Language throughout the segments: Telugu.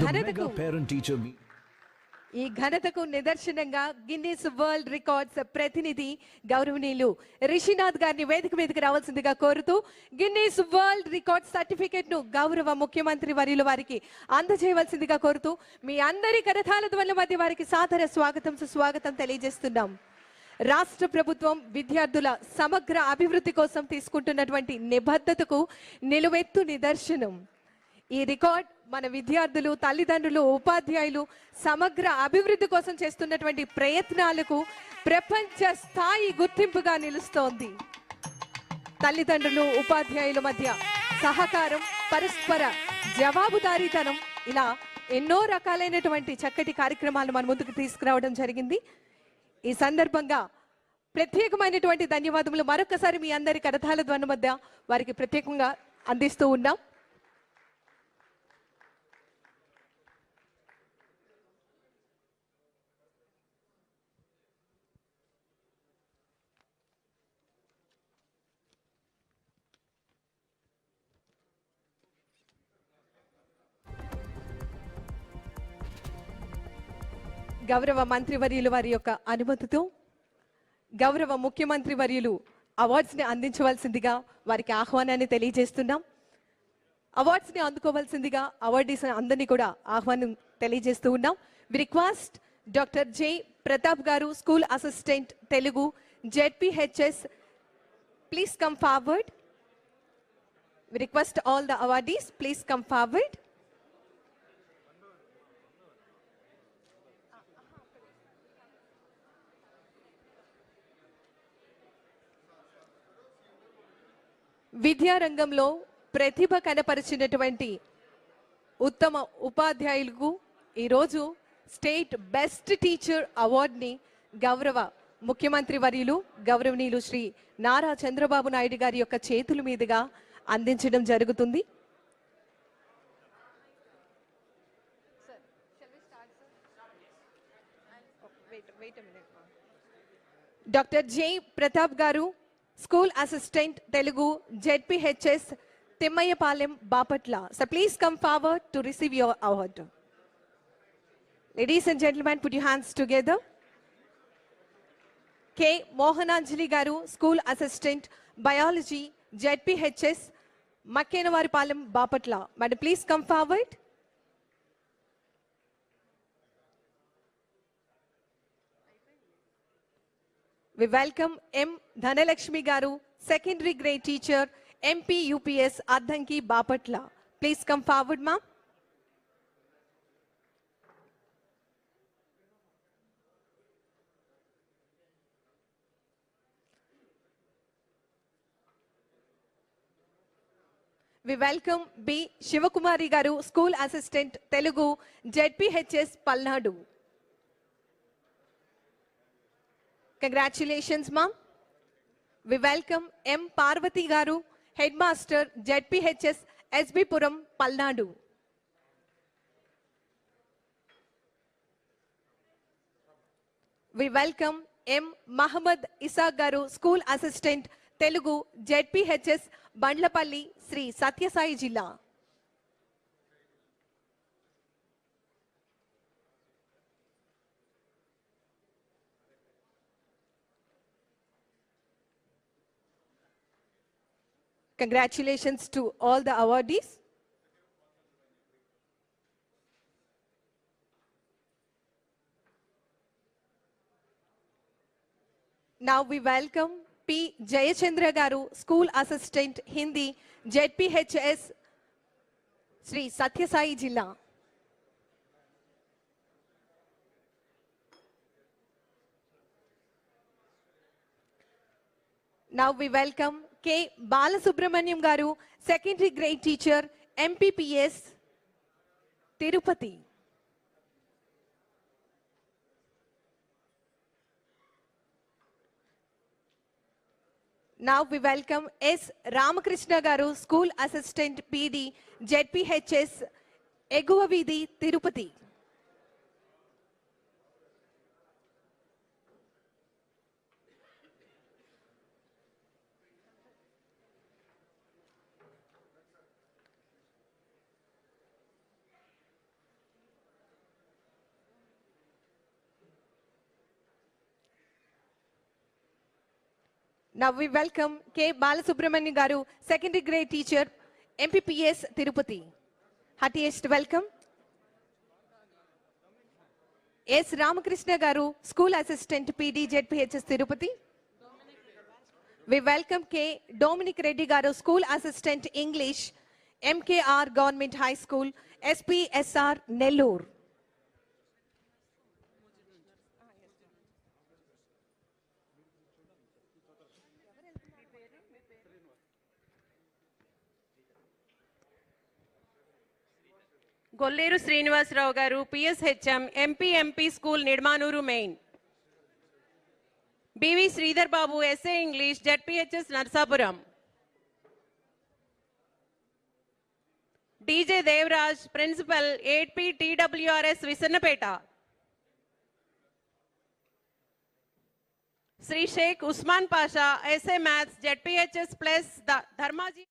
ఘనతకు ఈ ఘనతకు నిదర్శనంగా గిన్నిస్ వరల్డ్ రికార్డ్స్ ప్రతినిధి గౌరవనీయులు రిషినాథ్ గారిని వేదిక మీదకి రావాల్సిందిగా కోరుతూ గిన్నిస్ వరల్డ్ రికార్డ్ సర్టిఫికేట్ ను గౌరవ ముఖ్యమంత్రి వర్యుల వారికి అందజేయవలసిందిగా కోరుతూ మీ అందరి కరతాళ ధ్వనుల మధ్య వారికి సాదర స్వాగతం సుస్వాగతం తెలియజేస్తున్నాం. రాష్ట్ర ప్రభుత్వం విద్యార్థుల సమగ్ర అభివృద్ధి కోసం తీసుకుంటున్నటువంటి నిబద్ధతకు నిలువెత్తు నిదర్శనం. ఈ రికార్డ్ మన విద్యార్థులు, తల్లిదండ్రులు, ఉపాధ్యాయులు సమగ్ర అభివృద్ధి కోసం చేస్తున్నటువంటి ప్రయత్నాలకు ప్రపంచ స్థాయి గుర్తింపుగా నిలుస్తోంది. తల్లిదండ్రులు, ఉపాధ్యాయుల మధ్య సహకారం, పరస్పర జవాబుదారీతనం, ఇలా ఎన్నో రకాలైనటువంటి చక్కటి కార్యక్రమాలు మన ముందుకు తీసుకురావడం జరిగింది. ఈ సందర్భంగా ప్రత్యేకమైనటువంటి ధన్యవాదములు మరొకసారి మీ అందరి కరతాళ ధ్వనుల మధ్య వారికి ప్రత్యేకంగా అందిస్తూ ఉన్నాం. గౌరవ మంత్రివర్యులు వారి యొక్క అనుమతితో గౌరవ ముఖ్యమంత్రి వర్యులు అవార్డ్స్ ని అందించవలసిందిగా వారికి ఆహ్వానాన్ని తెలియజేస్తున్నాం. అవార్డ్స్ ని అందుకోవాల్సిందిగా అవార్డీస్ అందరినీ కూడా ఆహ్వానం తెలియజేస్తూ ఉన్నాం. We request doctor J Pratap garu, school assistant Telugu, ZPHS, please come forward. We request all the awardees please come forward. విద్యారంగంలో ప్రతిభ కనపరిచినటువంటి ఉత్తమ ఉపాధ్యాయులకు ఈరోజు స్టేట్ బెస్ట్ టీచర్ అవార్డుని గౌరవ ముఖ్యమంత్రి వర్యులు గౌరవనీయులు శ్రీ నారా చంద్రబాబు నాయుడు గారి యొక్క చేతుల మీదుగా అందించడం జరుగుతుంది. Doctor J Pratap garu, school assistant Telugu, ZPHS, Thimmayyapalem, Bapatla. So please come forward to receive your award. Ladies and gentlemen, put your hands together. K. Mohananjali garu, school assistant biology, ZPHS, Makkenavaripalem, Bapatla. Madam, please come forward. We welcome M. Dhanalakshmi garu, secondary grade teacher, MP UPS, Adhanki, Bapatla. Please come forward, ma'am. We welcome B. Shivakumari garu, school assistant Telugu, ZPHS, Palnadu. Congratulations, ma'am. We welcome M. Parvati garu, headmaster, ZPHS, SB Puram, Palnadu. We welcome M. Muhammad Isa garu, school assistant Telugu, ZPHS, Bandlapalli, Sri Satya Sai Jilla. Congratulations to all the awardees. Now we welcome P. Jayachandra garu, school assistant Hindi, ZPHS, Sri Satya Sai Jilla. Now we welcome K. Balasubramaniam garu, secondary grade teacher, MPPS, Tirupati. Now we welcome S. Ramakrishna garu, school assistant PD, ZPHS, Eguvavidi, Tirupati. Now we welcome K. Balasubramanian Garu, secondary grade teacher, MPPS Tirupati. Heartiest welcome. S. Ramakrishna Garu, school assistant PD ZPHS Tirupati. We welcome K. Dominic Reddy Garu, school assistant English, MKR Government High School, SPSR Nellore. Golleru Srinivasarao garu PSHM MP school Nidamanuru main. BV Sridhar Babu SA English ZPHS Narsapuram. DJ Devaraj principal 8P TWRS Vissannapeta. Shri Sheikh Usman Pasha SA maths ZPHS plus Dharmaji.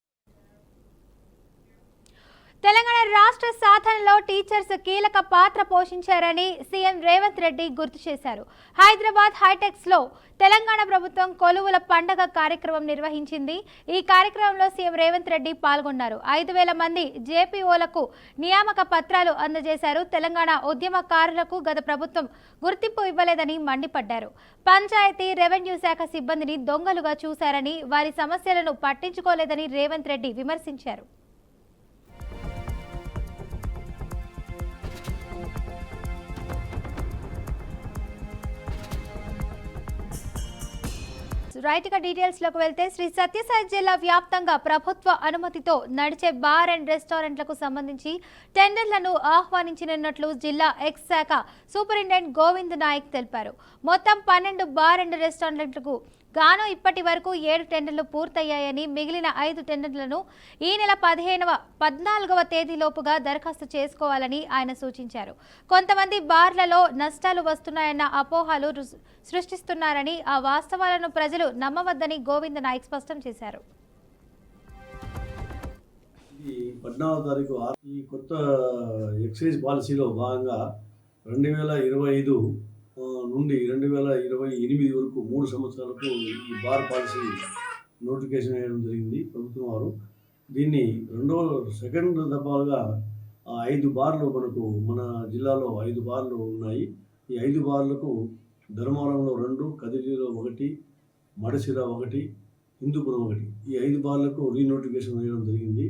Telangana రాష్ట్ర సాధనలో టీచర్స్ కీలక పాత్ర పోషించారని సీఎం రేవంత్ రెడ్డి గుర్తు చేశారు. హైదరాబాద్ హైటెక్స్ లో తెలంగాణ ప్రభుత్వం కొలువుల పండగ కార్యక్రమం నిర్వహించింది. ఈ కార్యక్రమంలో సీఎం రేవంత్ రెడ్డి పాల్గొన్నారు. 5,000 మంది జేపీఓలకు నియామక పత్రాలు అందజేశారు. తెలంగాణ ఉద్యమకారులకు గత ప్రభుత్వం గుర్తింపు ఇవ్వలేదని మండిపడ్డారు. పంచాయతీ రెవెన్యూ శాఖ సిబ్బందిని దొంగలుగా చూశారని, వారి సమస్యలను పట్టించుకోలేదని రేవంత్ రెడ్డి విమర్శించారు. రైట్గా డీటెయిల్స్లోకి వెళ్తే శ్రీ సత్యసాయి జిల్లా వ్యాప్తంగా ప్రభుత్వ అనుమతితో నడిచే బార్ అండ్ రెస్టారెంట్లకు సంబంధించి టెండర్లను ఆహ్వానించనున్నట్లు జిల్లా ఎక్స్ శాఖ సూపరింటెండెంట్ గోవింద్ నాయక్ తెలిపారు. మొత్తం 12 బార్ అండ్ రెస్టారెంట్లకు గాను ఇప్పటి వరకు 7 టెండర్లు పూర్తయ్యాయని, మిగిలిన 5 టెండర్లను ఈ నెల 14వ తేదీలోపుగా దరఖాస్తు చేసుకోవాలని ఆయన సూచించారు. కొంతమంది బార్లలో నష్టాలు వస్తున్నాయన్న అపోహలు సృష్టిస్తున్నారని, ఆ వాస్తవాలను ప్రజలు నమ్మవద్దని గోవింద్ నాయక్ స్పష్టం చేశారు. ఈ 14వ తారీఖు ఈ కొత్త ఎక్సైజ్ పాలసీలో భాగంగా 2025 నుండి 2028 వరకు 3 సంవత్సరాలకు ఈ బార్ పాలసీ నోటిఫికేషన్ వేయడం జరిగింది ప్రభుత్వం వారు. దీన్ని సెకండ్ దఫాలుగా 5 బార్లు మన జిల్లాలో 5 బార్లు ఉన్నాయి. ఈ 5 బార్లకు ధర్మవరంలో 2, కదిరిలో 1, మడసిర 1, హిందూపురం 1, ఈ 5 బార్లకు రీనోటిఫికేషన్ వేయడం జరిగింది.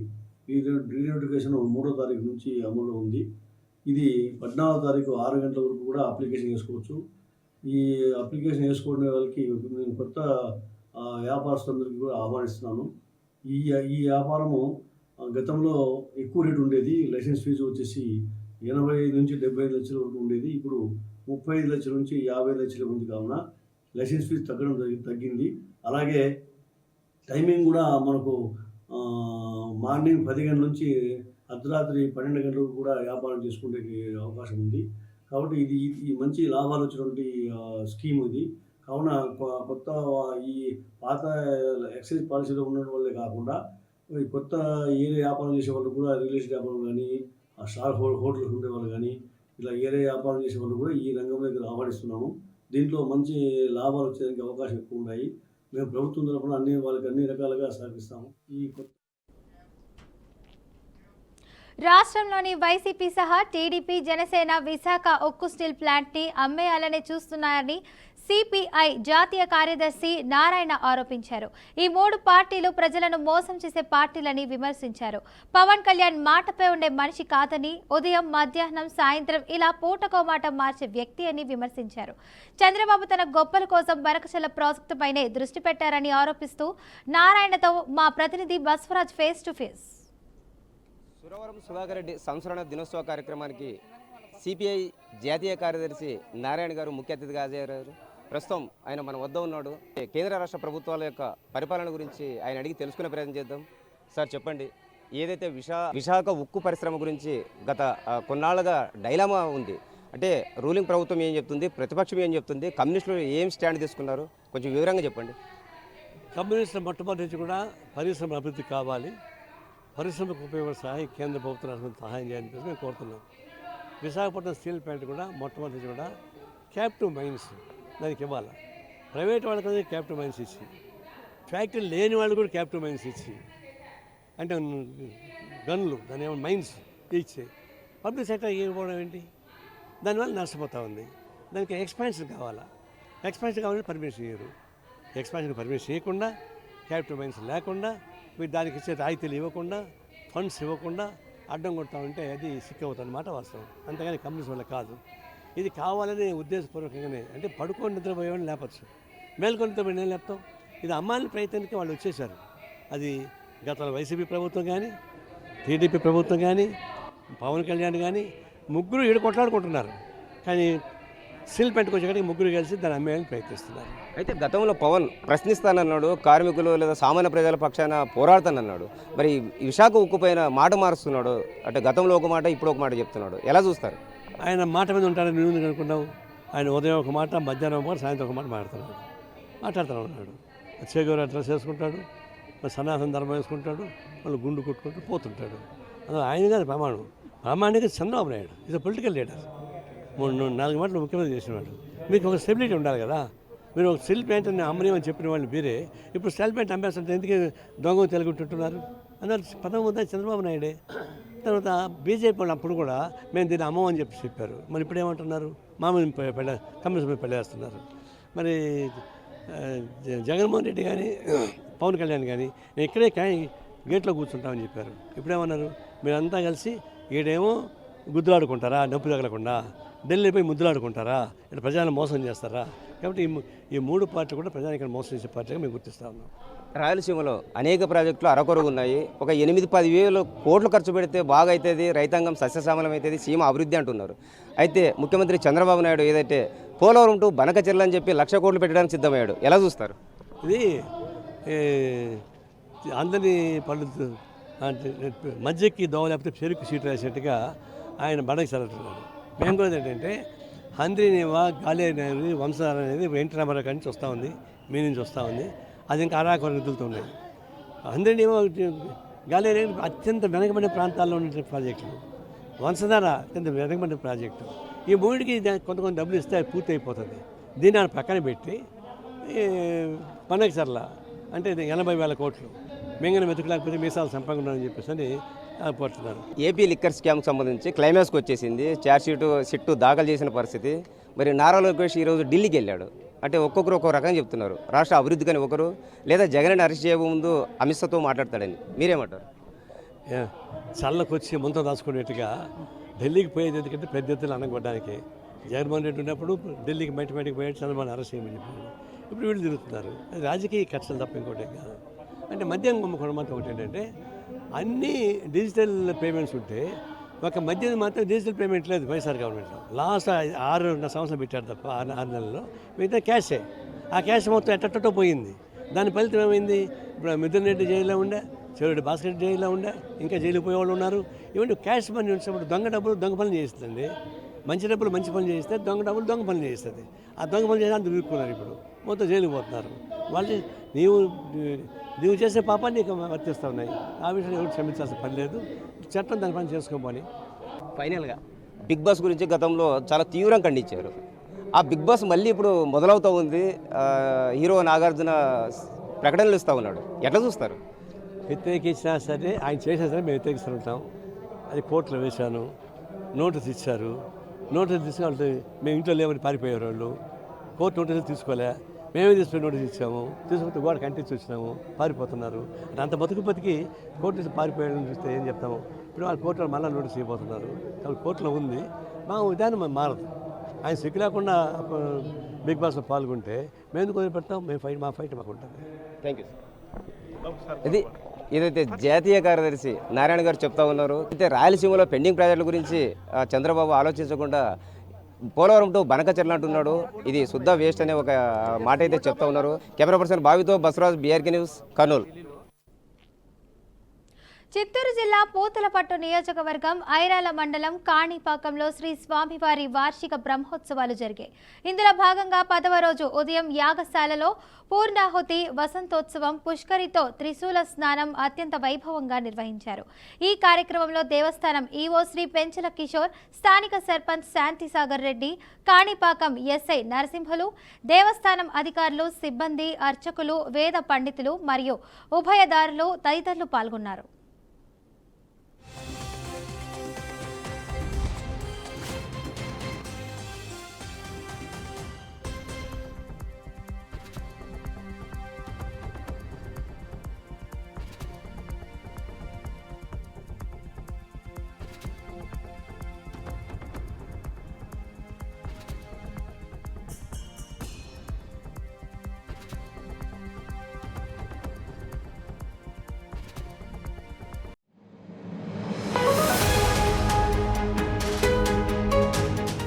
ఈ రీనోటిఫికేషన్ 3వ తారీఖు నుంచి అమల్లో ఉంది. ఇది 14వ తారీఖు 6 గంటల వరకు కూడా అప్లికేషన్ వేసుకోవచ్చు. ఈ అప్లికేషన్ వేసుకోవడం వాళ్ళకి నేను కొత్త వ్యాపారస్తులందరికీ కూడా ఆహ్వానిస్తున్నాను. ఈ వ్యాపారము గతంలో ఎక్కువ రేటు ఉండేది. లైసెన్స్ ఫీజు వచ్చేసి 85 నుంచి 75 లక్షల వరకు ఉండేది. ఇప్పుడు 35 లక్షల నుంచి 50 లక్షల ఉంది. కావున లైసెన్స్ ఫీజు తగ్గింది. అలాగే టైమింగ్ కూడా మనకు మార్నింగ్ 10 గంటల నుంచి అర్ధరాత్రి 12 గంటలకు కూడా వ్యాపారం చేసుకునే అవకాశం ఉంది. కాబట్టి ఇది మంచి లాభాలు వచ్చినటువంటి స్కీమ్ ఇది. కావున కొత్త ఈ పాత ఎక్సైజ్ పాలసీలో ఉన్న వాళ్ళే కాకుండా ఈ కొత్త ఏరియా వ్యాపారం చేసే వాళ్ళు కూడా, రియల్ ఎస్టేట్ వ్యాపారం కానీ, స్టార్ హోటల్స్ ఉండే వాళ్ళు కానీ, ఇలా ఏరియా వ్యాపారం చేసే వాళ్ళు కూడా ఈ రంగంలోకి ఆహ్వానిస్తున్నాము. దీంట్లో మంచి లాభాలు వచ్చేదానికి అవకాశం ఎక్కువ ఉన్నాయి. మేము ప్రభుత్వం తరఫున వాళ్ళకి అన్ని రకాలుగా సహకరిస్తాము. ఈ కొత్త రాష్ట్రంలోని వైసీపీ సహా టీడీపీ, జనసేన విశాఖ ఉక్కు స్టీల్ ప్లాంట్ని అమ్మేయాలని చూస్తున్నారని సిపిఐ జాతీయ కార్యదర్శి నారాయణ ఆరోపించారు. ఈ 3 పార్టీలు ప్రజలను మోసం చేసే పార్టీలని విమర్శించారు. పవన్ కళ్యాణ్ మాటపై ఉండే మనిషి కాదని, ఉదయం, మధ్యాహ్నం, సాయంత్రం ఇలా పూటకో మాట మార్చే వ్యక్తి అని విమర్శించారు. చంద్రబాబు తన గొప్పల కోసం బనకచర్ల ప్రాజెక్టుపైనే దృష్టి పెట్టారని ఆరోపిస్తూ నారాయణతో మా ప్రతినిధి Baswaraj face to face. Suravaram Sudhakar Reddy సంస్మరణ దినోత్సవ కార్యక్రమానికి సిపిఐ జాతీయ కార్యదర్శి నారాయణ గారు ముఖ్య అతిథిగా హాజరయ్యారు. ప్రస్తుతం ఆయన మన వద్ద ఉన్నాడు. కేంద్ర రాష్ట్ర ప్రభుత్వాల యొక్క పరిపాలన గురించి ఆయన అడిగి తెలుసుకునే ప్రయత్నం చేద్దాం. సార్ చెప్పండి, ఏదైతే విశాఖ ఉక్కు పరిశ్రమ గురించి గత కొన్నాళ్ళుగా డైలామా ఉంది, అంటే రూలింగ్ ప్రభుత్వం ఏం చెప్తుంది, ప్రతిపక్షం ఏం చెప్తుంది, కమ్యూనిస్టులు ఏం స్టాండ్ తీసుకున్నారు, కొంచెం వివరంగా చెప్పండి. కమ్యూనిస్టుల మొట్టమొదటి నుంచి కూడా పరిశ్రమ అభివృద్ధి కావాలి, పరిశ్రమకు ఉపయోగపడే సహాయం కేంద్ర ప్రభుత్వం రాష్ట్రం సహాయం చేయాలని చెప్పి మేము కోరుతున్నాం. విశాఖపట్నం స్టీల్ ప్లాంట్ కూడా మొట్టమొదటి నుంచి కూడా క్యాపిటివ్ మైన్స్ దానికి ఇవ్వాలి. ప్రైవేట్ వాళ్ళకి క్యాపిటివ్ మైన్స్ ఇచ్చి ఫ్యాక్టరీ లేని వాళ్ళు కూడా క్యాపిటల్ మైన్స్ ఇచ్చి, అంటే గన్లు దాని ఏమో మైన్స్ ఇచ్చి పబ్లిక్ సెక్టర్ ఇవ్వడం ఏంటి? దానివల్ల నష్టపోతూ ఉంది. దానికి ఎక్స్పాన్షన్ కావాలా, ఎక్స్పాన్షన్ కావాలంటే పర్మిషన్ ఇవ్వరు. ఎక్స్పాన్షన్ పర్మిషన్ ఇవ్వకుండా, క్యాపిటల్ మైన్స్ లేకుండా, మీరు దానికి ఇచ్చే రాయితీలు ఇవ్వకుండా, ఫండ్స్ ఇవ్వకుండా అడ్డం కొడతా ఉంటే అది సిక్ అవుతుంది అన్నమాట వాస్తవం. అంతేగాని కంపెనీస్ వల్ల కాదు. ఇది కావాలని ఉద్దేశపూర్వకంగానే, అంటే పడుకొని నిద్రపోయేవాడిని లేపచ్చు, మేల్కొని నిద్రపోయి నేను లేపుతాం. ఇది అమ్మాయిల ప్రయత్నానికి వాళ్ళు వచ్చేసారు. అది గతంలో వైసీపీ ప్రభుత్వం కానీ, టీడీపీ ప్రభుత్వం కానీ, పవన్ కళ్యాణ్ కానీ ముగ్గురు ఈడు కొట్లాడుకుంటున్నారు. కానీ స్టీల్ ప్లాంట్కి వచ్చేకాడికి ముగ్గురు కలిసి దాన్ని అమ్మేయాలని ప్రయత్నిస్తున్నారు. అయితే గతంలో పవన్ ప్రశ్నిస్తానన్నాడు, కార్మికులు లేదా సామాన్య ప్రజల పక్షాన పోరాడతానన్నాడు. మరి ఈ విశాఖ ఉక్కుపైన మాట మారుస్తున్నాడు. అంటే గతంలో ఒక మాట, ఇప్పుడు ఒక మాట చెప్తున్నాడు. ఎలా చూస్తారు? ఆయన మాట మీద ఉంటాడని నువ్వు అనుకున్నావు. ఆయన ఉదయం ఒక మాట, మధ్యాహ్నం ఒక మాట, సాయంత్రం ఒక మాట మాట్లాడుతూ ఉన్నాడు. చేగూర డ్రెస్ వేసుకుంటాడు, సనాతన ధర్మం వేసుకుంటాడు, వాళ్ళు గుండు కొట్టుకుంటూ పోతుంటాడు. అది ఆయన కాదు ప్రామాణిక Chandrababu Naidu is a political leader. 3-4 మాటలు ముఖ్యమంత్రి చేసినవాడు. మీకు ఒక స్టెబిలిటీ ఉండాలి కదా. మీరు ఒక స్టీల్ ప్లాంట్ అమ్మనేమని చెప్పిన వాళ్ళు మీరే ఇప్పుడు స్టీల్ ప్లాంట్ అమ్మేస్తుంటే ఎందుకు దొంగ తెలుగుంటుంటున్నారు అన్నారు. పదం ఉందా చంద్రబాబు నాయుడే. తర్వాత బీజేపీ వాళ్ళు అప్పుడు కూడా మేము దీన్ని అమ్మమని చెప్పారు. మరి ఇప్పుడు ఏమంటున్నారు? మామూలు కమ్యూనిస్ట్ మీద పెళ్ళేస్తున్నారు. మరి జగన్మోహన్ రెడ్డి కానీ, పవన్ కళ్యాణ్ కానీ నేను ఇక్కడే గేట్లో కూర్చుంటామని చెప్పారు. ఇప్పుడేమన్నారు? మీరంతా కలిసి ఈడేమో గుద్దులాడుకుంటారా, నొప్పి తగలకుండా, ఢిల్లీ పోయి ముద్దులాడుకుంటారా, ఇక్కడ ప్రజలను మోసం చేస్తారా? కాబట్టి ఈ 3 పార్టీలు కూడా ప్రజానికి మోసం చేసే పార్టీగా మేము గుర్తిస్తూ ఉన్నాం. రాయలసీమలో అనేక ప్రాజెక్టులు అరకొరగా ఉన్నాయి. ఒక 8-10 వేల కోట్లు ఖర్చు పెడితే బాగా అవుతుంది, రైతాంగం సస్యశ్యామలం అవుతుంది, సీమ అభివృద్ధి అంటున్నారు. అయితే ముఖ్యమంత్రి చంద్రబాబు నాయుడు ఏదైతే పోలవరం టు బనకచెర్ల అని చెప్పి 1,00,000 కోట్లు పెట్టడానికి సిద్ధమయ్యాడు. ఎలా చూస్తారు? ఇది అందరినీ పళ్ళు మధ్యకి దోవ లేకపోతే చెరుకు సీటు వేసేట్టుగా ఆయన బడకి చదువుతున్నాడు. మేము కూడా ఏంటంటే హంద్రీనేవా గాలేనేవి వంశధార అనేది ఎన్టీ రామారావు నుంచి వస్తూ ఉంది, మీ నుంచి వస్తూ ఉంది. అది ఇంకా అరాకొర నిధులుతున్నాయి. హంద్రీనేవా గాలేనేవి అత్యంత వెనకబడిన ప్రాంతాల్లో ఉన్న ప్రాజెక్టులు, వంశధార అత్యంత వెనకబడిన ప్రాజెక్టు. ఈ మూడికి కొంత డబ్బులు ఇస్తే అది పూర్తి అయిపోతుంది. దీన్ని ఆయన పక్కన పెట్టి బనకచెర్ల అంటే 80,000 కోట్లు మెంగన వెతుకులేకపోతే మీసాలు సంపంగున్నారని చెప్పేసి అని పోతున్నారు. ఏపీ లిక్కర్ స్కామ్కి సంబంధించి క్లైమాక్స్కి వచ్చేసింది. సిట్టు దాఖలు చేసిన పరిస్థితి. మరి నారా లోకేష్ ఈరోజు ఢిల్లీకి వెళ్ళాడు. అంటే ఒక్కొక్కరు ఒక్కొక్క రకంగా చెప్తున్నారు. రాష్ట్ర అభివృద్ధి కానీ ఒకరు, లేదా జగన్ అరెస్ట్ చేయక ముందు అమిత్ షాతో మాట్లాడతాడని మీరేమంటారు? చల్లకొచ్చి ముంత దాచుకునేట్టుగా ఢిల్లీకి పోయేది ఎందుకంటే పెద్ద ఎత్తున అనగొట్టడానికి. జగన్మోహన్ రెడ్డి ఉన్నప్పుడు ఢిల్లీకి బయటికి పోయాడు, చంద్రబాబు అరెస్ట్ చేయమని చెప్పాడు. ఇప్పుడు వీళ్ళు తిరుగుతున్నారు. అది రాజకీయ ఖర్చులు తప్ప ఇంకోటి కాదు. అంటే మద్యం కొనుక్కోవడం మాత్రం ఒకటి ఏంటంటే అన్నీ డిజిటల్ పేమెంట్స్ ఉంటే ఒక మద్యం మాత్రం డిజిటల్ పేమెంట్ లేదు వైఎస్ఆర్ గవర్నమెంట్లో. లాస్ట్ 6 సంవత్సరాలు పెట్టారు తప్ప 6 నెలల్లో మిగతా క్యాషే. ఆ క్యాష్ మొత్తం ఎట్టట్టో పోయింది. దాని ఫలితం ఏమైంది? ఇప్పుడు మిథున్ రెడ్డి జైల్లో ఉండే, చెరుడు భాస్కర్ రెడ్డి జైల్లో ఉండే, ఇంకా జైలు పోయేవాళ్ళు ఉన్నారు. ఇవన్నీ క్యాష్ మనీ వచ్చినప్పుడు దొంగ డబ్బులు దొంగ పనులు చేస్తుందండి. మంచి డబ్బులు మంచి పనులు చేస్తే దొంగ డబ్బులు దొంగ పనులు చేస్తుంది. ఆ దొంగ పనులు చేసి అందరూ ఇరుక్కున్నారు. ఇప్పుడు మొత్తం జైలుకి పోతున్నారు. వాళ్ళు నీవు చేసే పాపాన్ని నీకు వర్తిస్తూ ఉన్నాయి. ఆ విషయంలో ఎవరు క్షమించాల్సిన పని లేదు. చట్టం దాని పని చేసుకోమని. ఫైనల్గా బిగ్ బాస్ గురించి గతంలో చాలా తీవ్రంగా ఖండించారు. ఆ బిగ్ బాస్ మళ్ళీ ఇప్పుడు మొదలవుతూ ఉంది. హీరో నాగార్జున ప్రకటనలు ఇస్తూ ఉన్నాడు. ఎట్లా చూస్తారు? వ్యతిరేకించినా సరే, ఆయన చేసినా సరే మేము వ్యతిరేకిస్తుంటాం. అది కోర్టులో వేశాను, నోటీస్ ఇచ్చారు. నోటీస్ తీసుకుంటే మేము ఇంట్లో లేవని పారిపోయారు వాళ్ళు. కోర్టు నోటీసులు తీసుకోలే, మేమే తీసుకుని నోటీస్ ఇచ్చాము. తీసుకుంటే గోడ కంటించి వచ్చినాము, పారిపోతున్నారు. అంటే అంత బతికి కోర్టు నుంచి పారిపోయాడని చూస్తే ఏం చెప్తాము? ఇప్పుడు వాళ్ళు కోర్టులో మళ్ళీ నోటీస్ ఇవ్వబోతున్నారు. కాబట్టి కోర్టులో ఉంది, మా విధానం మారదు. ఆయన సిగ్గు లేకుండా బిగ్ బాస్లో పాల్గొంటే మేము ఎందుకు వదిలిపెడతాం? మా ఫైట్ మాకు ఉంటుంది. Thank you. ఇది ఏదైతే జాతీయ కార్యదర్శి నారాయణ గారు చెప్తా ఉన్నారు. అయితే రాయలసీమలో పెండింగ్ ప్రాజెక్టుల గురించి చంద్రబాబు ఆలోచించకుండా పోలవరం టు బనకచెర్ల అంటున్నాడు. ఇది శుద్ధ వేస్ట్ అనే ఒక మాట అయితే చెప్తా ఉన్నారు. కెమెరా పర్సన్ బావితో బసవరాజ్, BRK న్యూస్, కర్నూలు. చిత్తూరు జిల్లా పూతలపట్టు నియోజకవర్గం ఐరాల మండలం కాణిపాకంలో శ్రీ స్వామివారి వార్షిక బ్రహ్మోత్సవాలు జరిగాయి. ఇందులో భాగంగా 10వ రోజు ఉదయం యాగశాలలో పూర్ణాహుతి, వసంతోత్సవం, పుష్కరితో త్రిశూల స్నానం అత్యంత వైభవంగా నిర్వహించారు. ఈ కార్యక్రమంలో దేవస్థానం ఈవో శ్రీ పెంచల కిషోర్, స్థానిక సర్పంచ్ శాంతిసాగర్ రెడ్డి, కాణిపాకం ఎస్ఐ నరసింహులు, దేవస్థానం అధికారులు, సిబ్బంది, అర్చకులు, వేద పండితులు మరియు ఉభయదారులు తదితరులు పాల్గొన్నారు.